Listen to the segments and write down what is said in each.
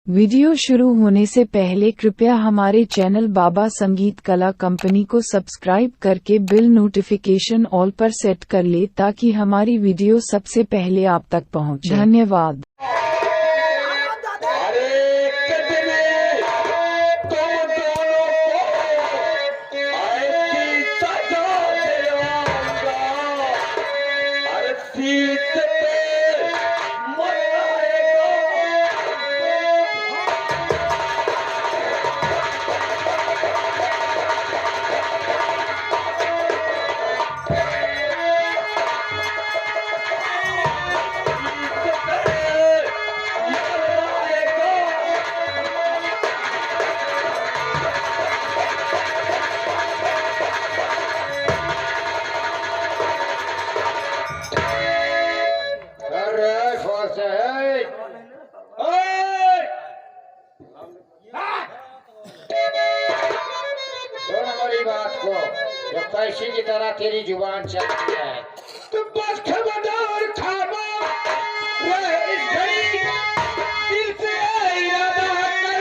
Video शुरू होने से पहले कृपया हमारे चैनल बाबा संगीत कला कंपनी को सब्सक्राइब करके बिल नोटिफिकेशन ऑल पर सेट कर ले ताकि हमारी वीडियो सबसे पहले आप तक पहुंचे। धन्यवाद। बात को जो कैसी की तरह तेरी जुबान चलती है, तुम बस खबरदार खामोश रह। इस घड़ी दिल से इरादा कर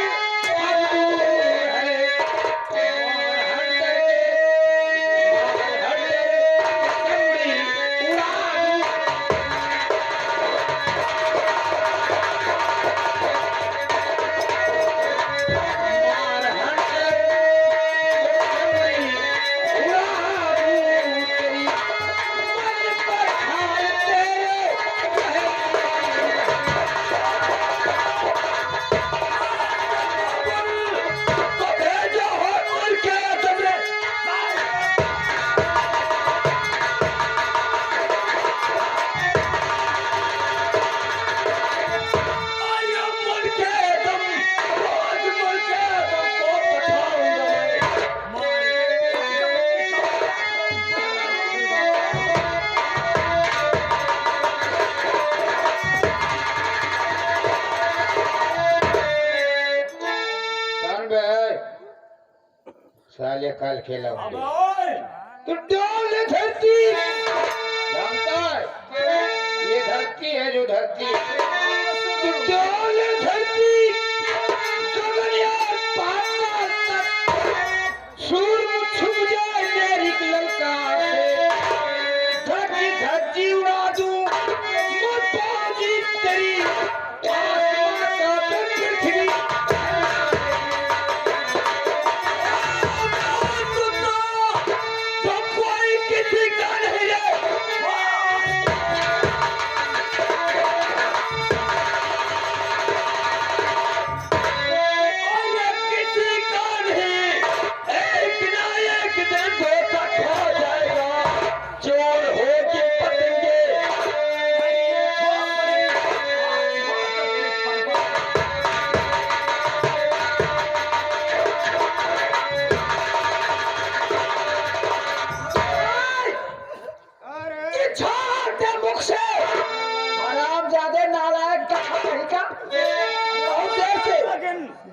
साले कल खेला तो डोल धरती जानता है, ये धरती है जो धरती तो डोल धरती सूर्य छुप जाए मेरी ललकार से, धरती धरती उड़ा दूं मैं बाजी तेरी आसमां का पृथ्वी।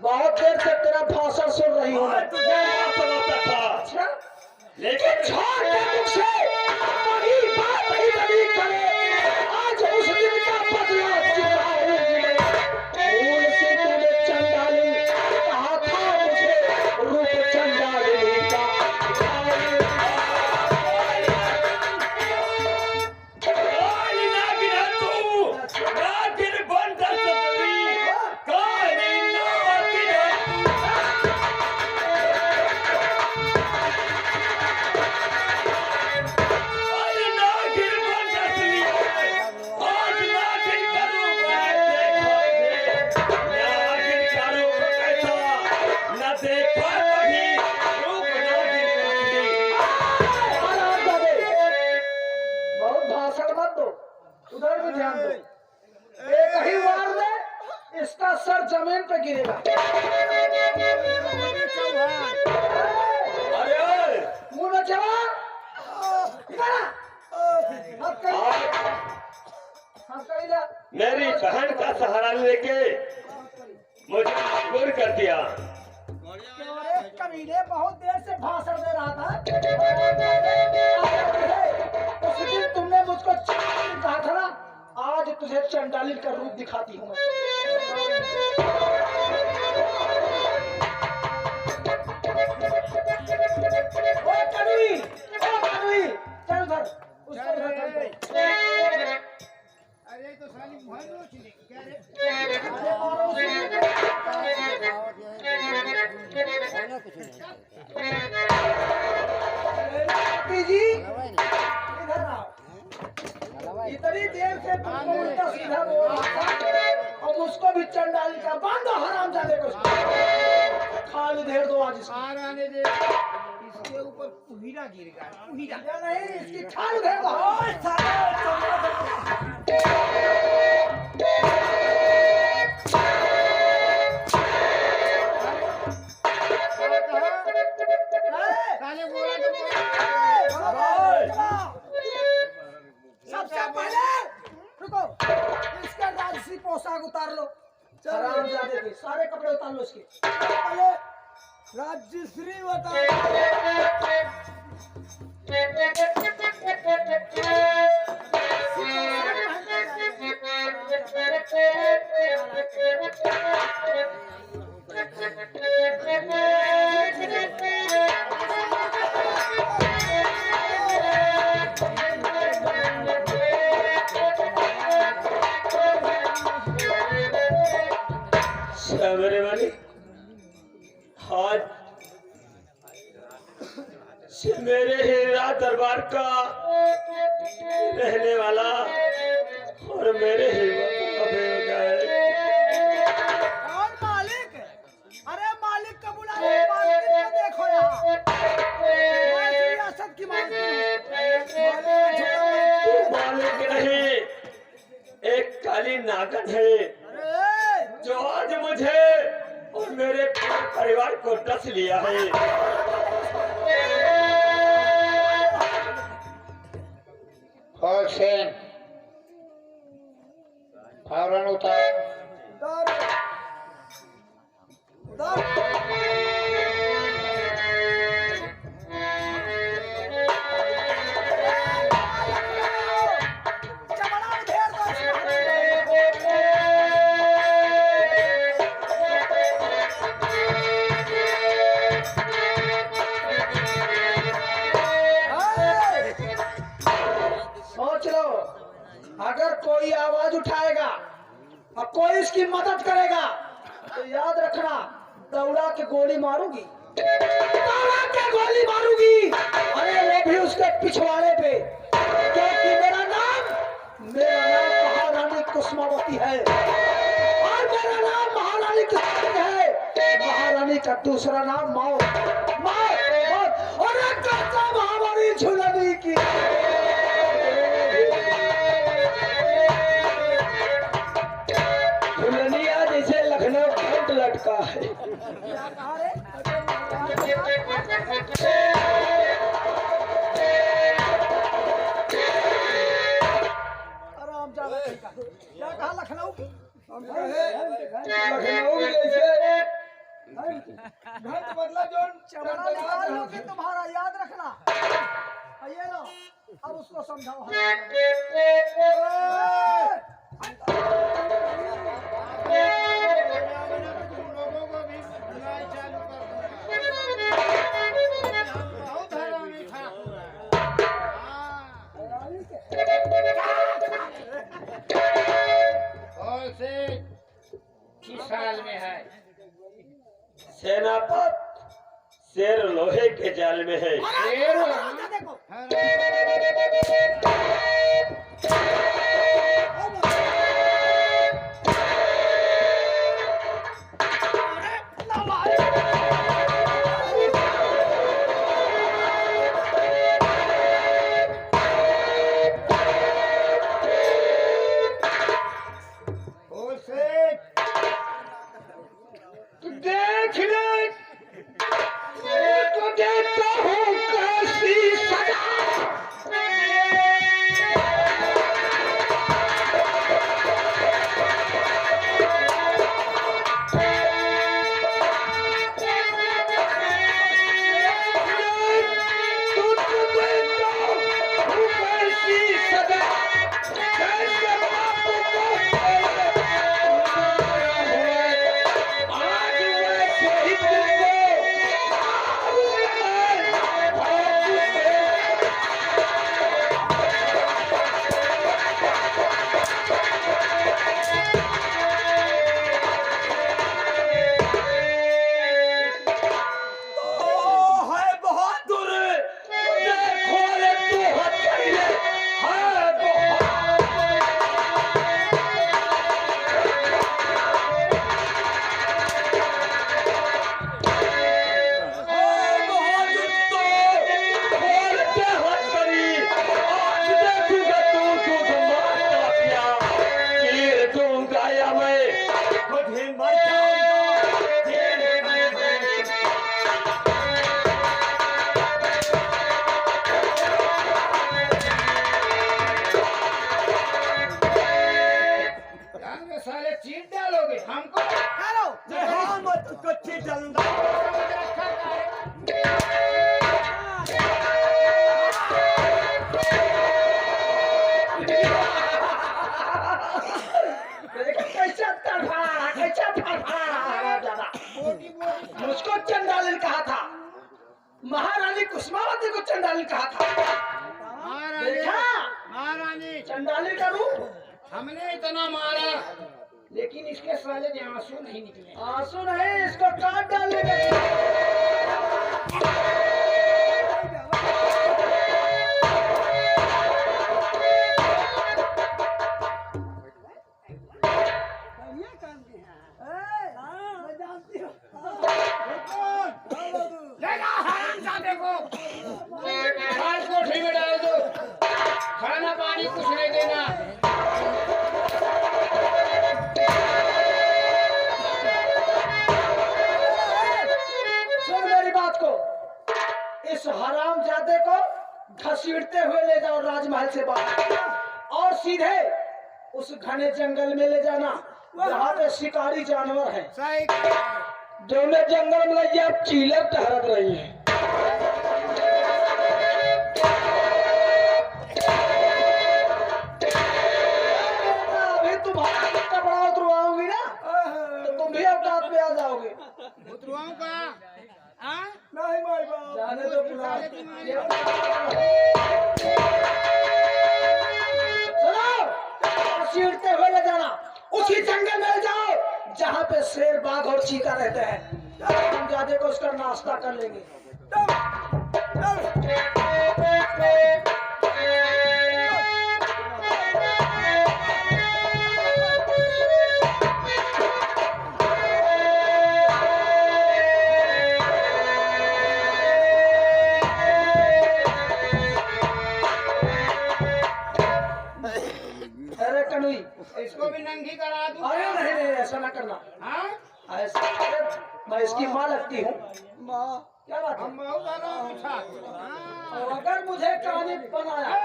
बहुत देर से तेरा भाषण सुन रही हूँ मैं, लेकिन छोटे मुख से बड़ी बात ही बड़ी करे। आज उस दिन का बदला चुकाऊंगी मैं। फूल से तूने चंडाली कहा था मुझे, रूप चंडाली का उधर भी ध्यान दो। एक ही वार में इसका सर जमीन पे गिरेगा। अरे मुंह में चला मेरी बहन का सहारा लेके मुझे मजबूर कर दिया। कमीने बहुत देर से भाषण दे रहा था। उस दिन तुमने मुझको कहा था ना, आज तुझे चंडाली का रूप दिखाती हूँ मैं। जी इधर आओ। इतनी देर से तुमको उल्टा सीधा बोल रहा था और उसको भी चंडाली का बांधो हरामजादे को। खाल उधेड़ दो आज इसको। आने दे, इसके ऊपर कुहीरा गिर गया, कुहीरा। या नहीं इसकी खाल उधेड़ दो। ओए साले साले बोला तो सबसे पहले रुको, इसका राजसी पोशाक उतार लो। हरामजादे के सारे कपड़े उतार लो इसके। पहले राजश्री उतार। मेरे वाली आज से मेरे हीरा दरबार का रहने वाला और मेरे हीरा का बेवजह है। कौन मालिक? अरे मालिक का बुला लो, मालिक को देखो यहाँ। मैं रियासत की मालिक हूँ। मालिक नहीं, एक काली नागन है जो आज मुझे और मेरे परिवार को डस लिया है। हुसैन फौरन उतार। सोच लो, अगर कोई आवाज उठाएगा और कोई इसकी मदद करेगा तो याद रखना, दौड़ा के गोली मारूंगी, दौड़ा के गोली मारूंगी। अरे वो भी उसके पिछवाड़े पे, क्योंकि मेरा नाम महारानी कुसुमावती है और मेरा नाम महारानी कुसुमावती है। महारानी का दूसरा नाम मौत। मौत और एक कर्ता महारानी झुलनी की। दुल्हनिया जैसे लखनऊ घंट लटका है। क्या कहा लखनऊ? लखनऊ जैसे घंट मतलब जो चमड़ा निकाल लोगे तुम्हारा, याद रखना। ये लो, अब उसको समझाओ। लोगों को भी बुलाई चालू कर दो। बहुत हरामी था। और से किस साल में है? सेनापत शेर लोहे के जाल में है। देखो देख ले, मैं तो देखता हूँ कैसी सजा। कच्ची डंडा रखा कैसा तड़फड़ा कैसा फड़फड़ा दादा मुझको चंडालिन कहा था महारानी कुसुमावती को चंडालिन कहा था देखा महारानी चंडालिन का रूप हमने इतना मारा लेकिन इसके साले में आंसू नहीं निकले आंसू नहीं इसको काट डालेंगे कोठरी में डाल दो खाना पानी कुछ नहीं देना सुन मेरी बात को इस हरामजादे को घसीटते हुए ले जाओ राजमहल से बाहर और सीधे उस घने जंगल में ले जाना जहाँ पे शिकारी जानवर हैं सही जो मैं जंगल में लगी आप चीले टहरत रही है अभी तुम्हारा कपड़ा उतरवाऊंगी ना तो तुम भी अवकाश पे आ जाओगे उतरवाऊं का हाँ नहीं भाई जाने दो पुला चलो सीढ़ते हुए ले जाना उसी जंगल में जाओ जहाँ पे शेर बाघ और चीता रहते हैं हम जाते को उसका नाश्ता कर लेंगे अरे कनुई इसको भी नंगी करा दूं अरे नहीं नहीं ऐसा ना करना हाँ ऐसा मैं इसकी माँ लगती हूँ क्या बात है हम बहुत ज्यादा अच्छा और अगर मुझे कहानी बनाया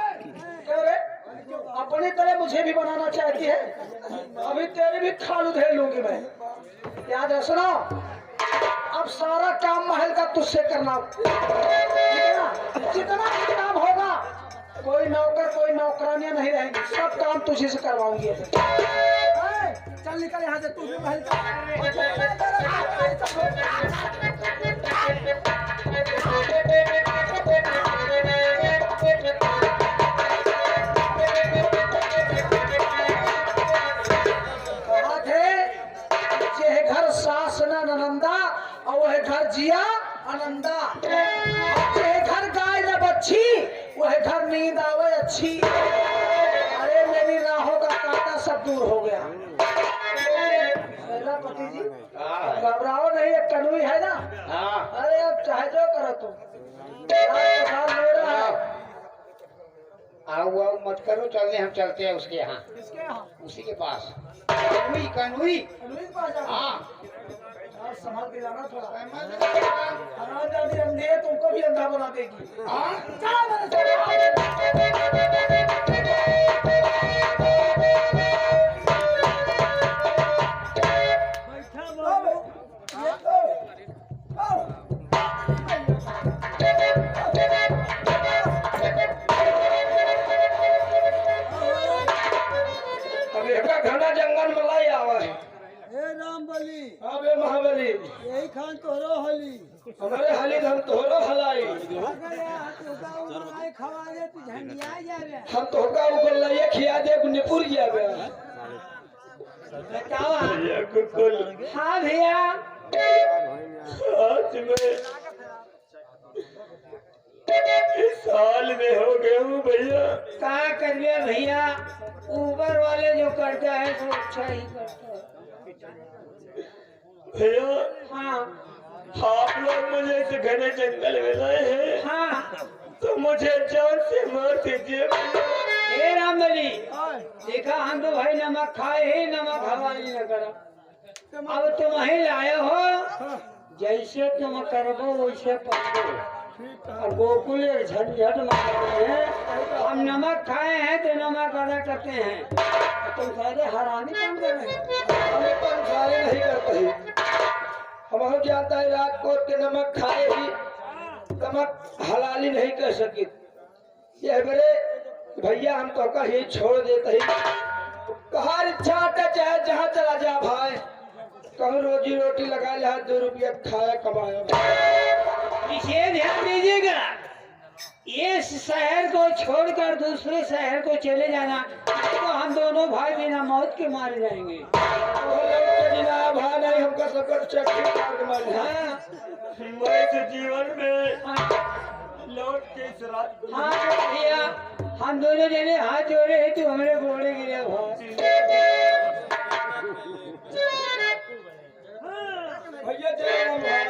क्यों रे अपनी तरह मुझे भी बनाना चाहती है अभी तेरे भी खाल उधेड़ लूंगी मैं याद है सुनो अब सारा काम महल का तुझसे करना जितना भी काम होगा कोई नौकर कोई नौकरानियां नहीं रहेंगी सब काम तुझे से करवाऊंगी चल निकल यहाँ से तू भी महल घर सास ननंदा और वह घर जिया आनंदा घर गाय न बच्ची वह घर नींद आवे अच्छी अरे मेरी राहों का कांटा सब दूर हो गया पति जी घबराओ नहीं एक कनुई है ना अरे अब चाहे जो करो तुम मेरा है आओ आओ मत करो चलते हम चलते हैं उसके यहाँ किसके यहाँ उसी के पास कनुई कनुई कनुई के पास जाना हाँ यार संभाल के जाना थोड़ा हाँ अनाज आदि अंधे है तुमको भी अंधा बना देगी अभी घना जंगल में लाई आवा है हे राम बली हाँ बे महाबली यही खान तोरो होली हमारे हाली हम तोहरो हलाई खवागे तू झंडिया जावे हम तो का ऊपर लाइए खिया दे निपुर गया बे बतावा भैया कुकुल हाँ भैया आज में इस साल में हो गए हूँ भैया क्या करिए भैया ऊबर वाले जो करता है वो अच्छा ही करता है भैया हाँ आप लोग मुझे इस घने जंगल में लाए हैं हाँ तो मुझे जान से मार दीजिए हे राम बली देखा हम तो भाई नमक खाए ही नमक हवाली न करा अब तुम वहीं लाए हो जैसे तुम करबो वैसे पकड़ो और गोकुल झंझट मार रहे हैं हम नमक खाए हैं तो नमक अदा करते हैं तुम सारे हरामी काम कर रहे हैं हम पर सारे नहीं करते हैं। हम बहुत जाता है रात को के नमक खाए ही नमक हलाली नहीं कर सकी। ये बड़े भैया हम तो का ही छोड़ देते ही कहा इच्छा आता चाहे जहाँ चला जा भाई कहूँ रोजी रोटी लगा ले 2 रुपया खाया कमाया। इसे ध्यान दीजिएगा, इस शहर को छोड़कर दूसरे शहर को चले जाना तो हम दोनों भाई बिना मौत के मारे जाएंगे। भाई नहीं हमका सबका चक्कर मार के मार दिया। मैं इस जीवन में लौट के इस रात को हाँ भैया, हम दोनों जने हाथ जोड़े हैं, तू हमारे बोले गिरे भाई। भैया जय राम भाई।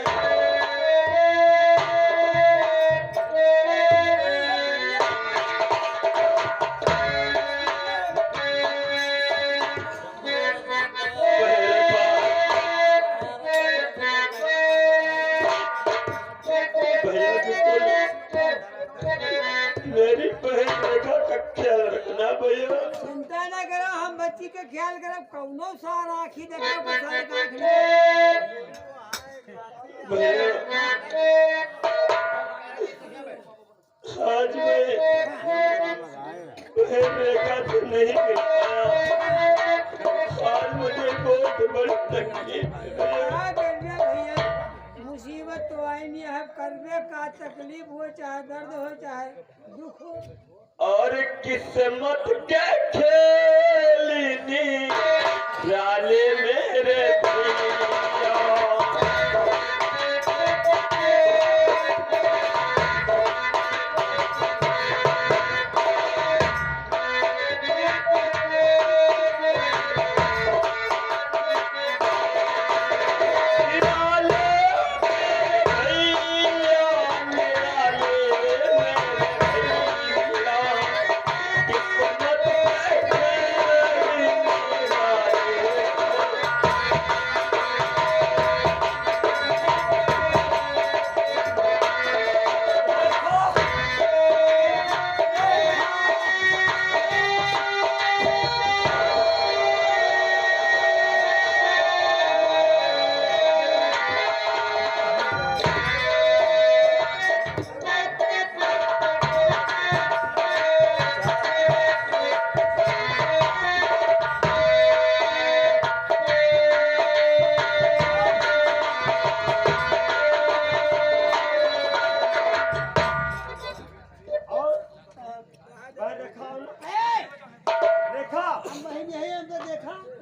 मेरी बहन रेखा का ख्याल रखना भैया। चिंता न करो, हम बच्ची का ख्याल करब, कौनो सा राखी देखो भैया आज मैं बहन रेखा से नहीं मिल पाया। आज मुझे बहुत बड़ी तकलीफ है भैया। क्या करना भैया, मुसीबत तो आई नहीं है, करने का तकलीफ हो चाहे दर्द हो चाहे दुख हो। और किस्मत के खेलनी डाले मेरे भैया।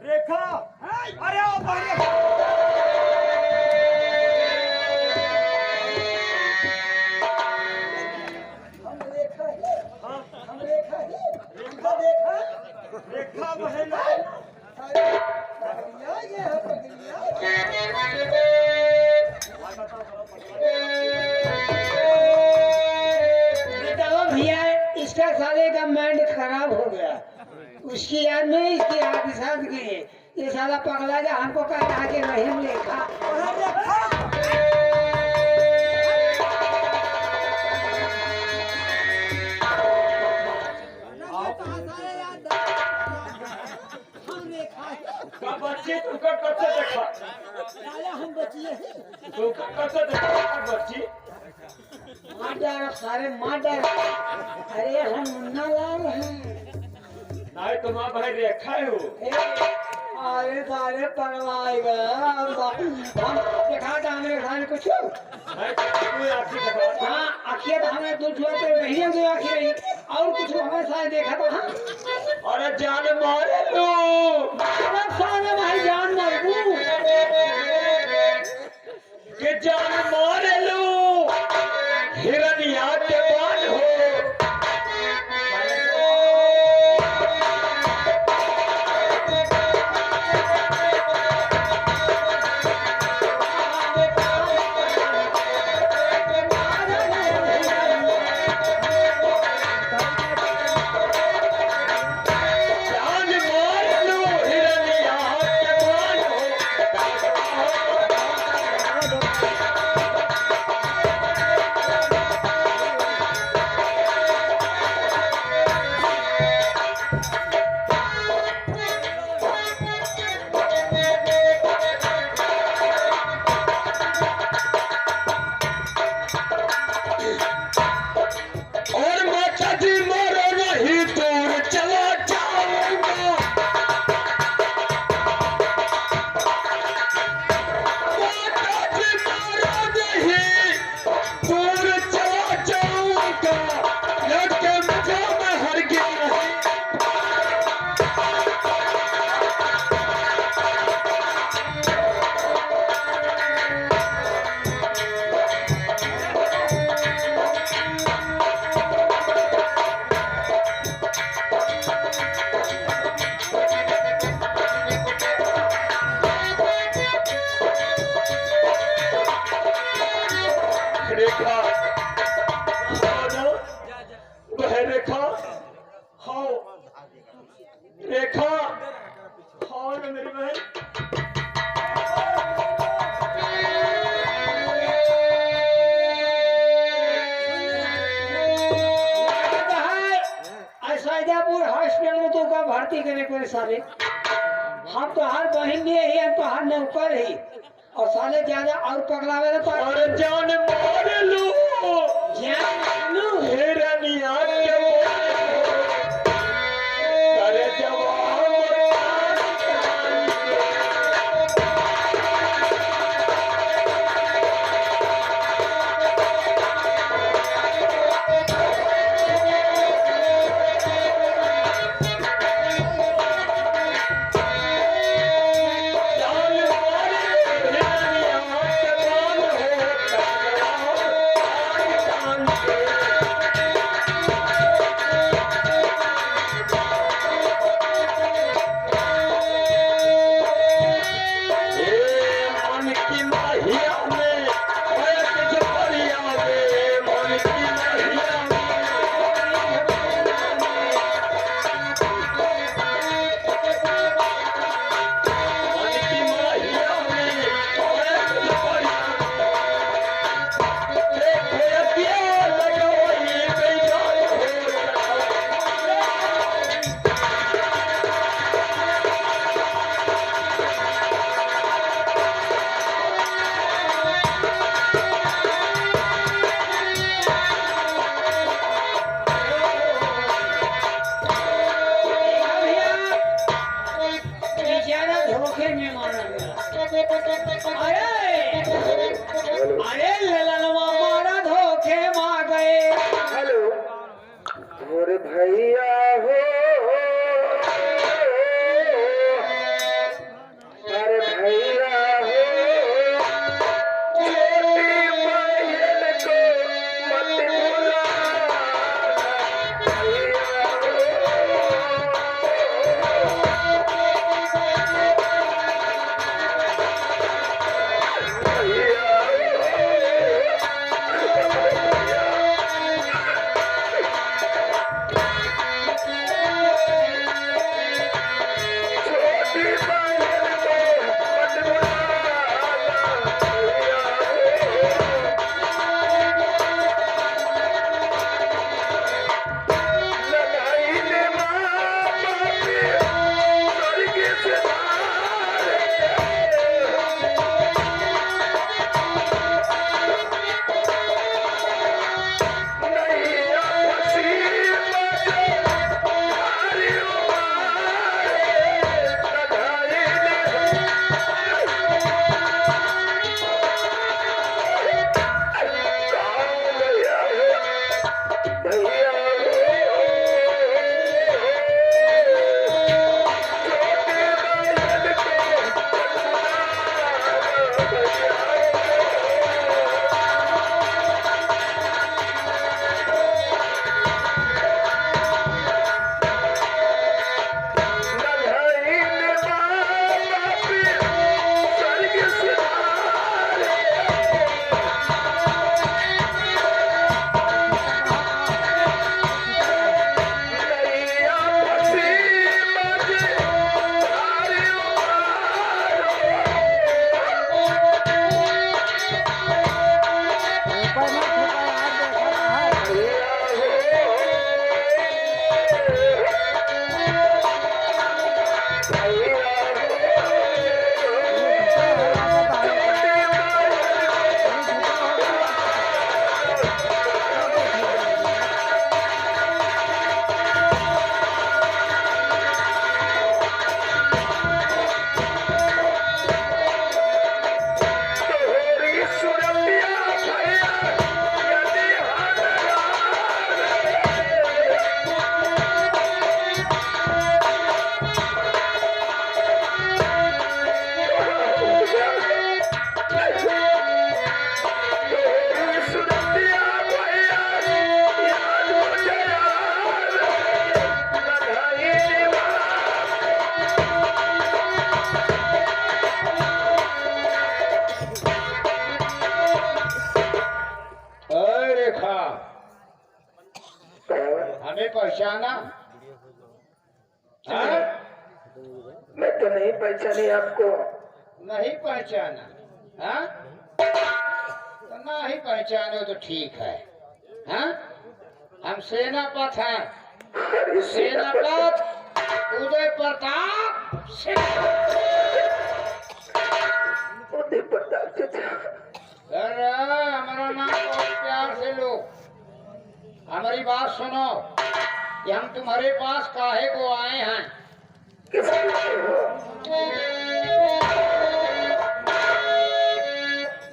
रेखा अरे ओ रेखा बहन भैया इसका साले का माइंड खराब हो गया, उसकी याद में इसकी आदि साथ गई। ये साला पगला जा हमको कहता कि रहीम लेखा बच्ची तू कैसे देखा हम बचिए तू कैसे देखा बच्ची मार डाल सारे मार डाल। अरे हम मुन्ना लाल हैं। नहीं तुम्हारा भाई रेखा हो। अरे सारे पड़वाएगा हम देखा था हमें खाने कुछ हाँ आखिर तो हमें दूध हुआ तो नहीं है, दो आखिर रही और कुछ हमें सारे देखा था। हाँ अरे जान मारे लो सारे भाई जान मार कि जान मारे लो हिरनिया के बाल हो। देहाती करे कोई साले हम तो हर बहन लिए ही हम तो हर नौकर ही और साले ज्यादा और पगलावे तो और जान मार लू जान लू हिरनिया के करे जवान अरे ललनवा मारा धोखे मार गए। हेलो मोरे भैया हो अरे भैया हो छोटी बहन को मत भुला हमें पहचाना? हाँ? मैं तो नहीं पहचानी आपको। नहीं पहचाना? हाँ? तो नहीं पहचानो तो ठीक है। हाँ? हम सेनापत हैं। अरे सेनापत उदय प्रताप सिंह। उदय प्रताप चाचा, अरे हमारा नाम बहुत प्यार से लो, हमारी बात सुनो कि हम तुम्हारे पास काहे को आए हैं। किसके लिए हो?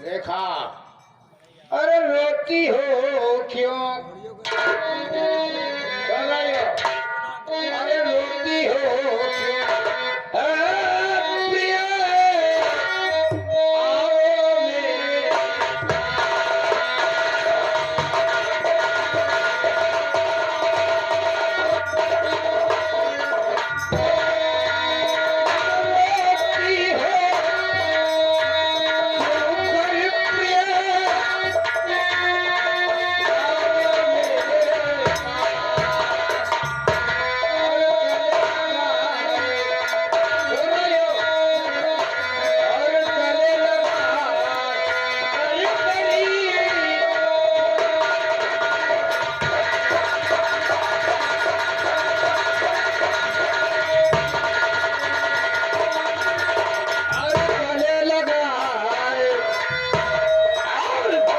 देखा, अरे रोती हो क्यों? सुन रही हो? अरे रोती हो क्यों? प्रिय आओ मेरे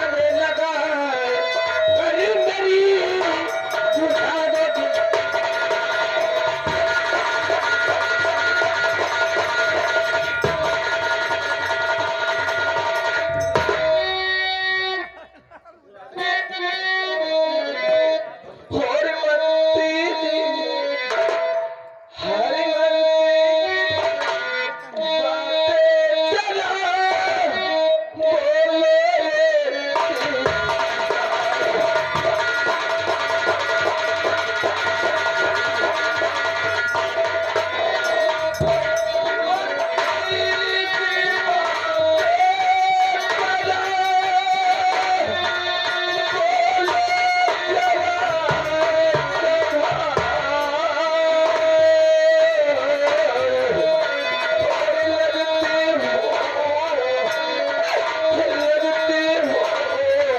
रोती हो क्यों प्रिय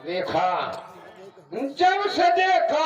देखा, जब से देखा